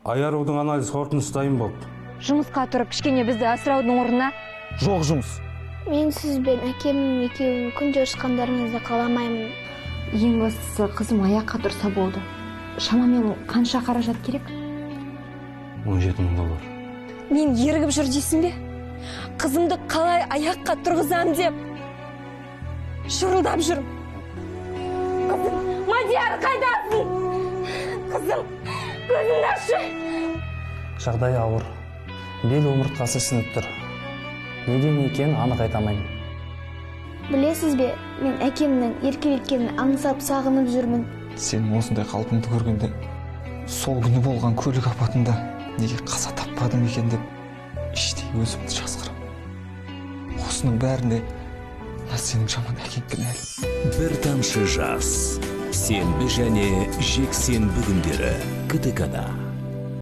Айарудың анализ қорытындысы дайын болды. Жұмысқа тұрып кішкене бізді асыраудың орнына. Жоқ жұмыс. Мен сізбен әкемнің екеуін күнде ұрысқандарыңызды қаламаймын. Ең бастысы қызым аяққа тұрса болды. Шамамен қанша қаражат керек? 17 000 доллар. Мен ерігіп жүр дейсің бе? Қызымды қалай аяққа тұрғызам деп шырылдап жүрмін. Қызым, Мадияр қайдасың? Қызым, көзіңді ашшы. Жағдай ауыр. Бел омыртқасы сынып тұр. Неден екенін анық айта алмаймын. Білесіз бе, мен әкемнің еркелеткенін аңсап сағынып жүрмін. Сенің осындай қалпыңды көргенде, сол күні болған көлік апатында неге қаза таппадым екен деп іштей өзімді жазғырам. Осының бәріне сенің жаман әкең кінәлі. Бір тамшы жас. Сенбі және жексенбі күндері КТК-да.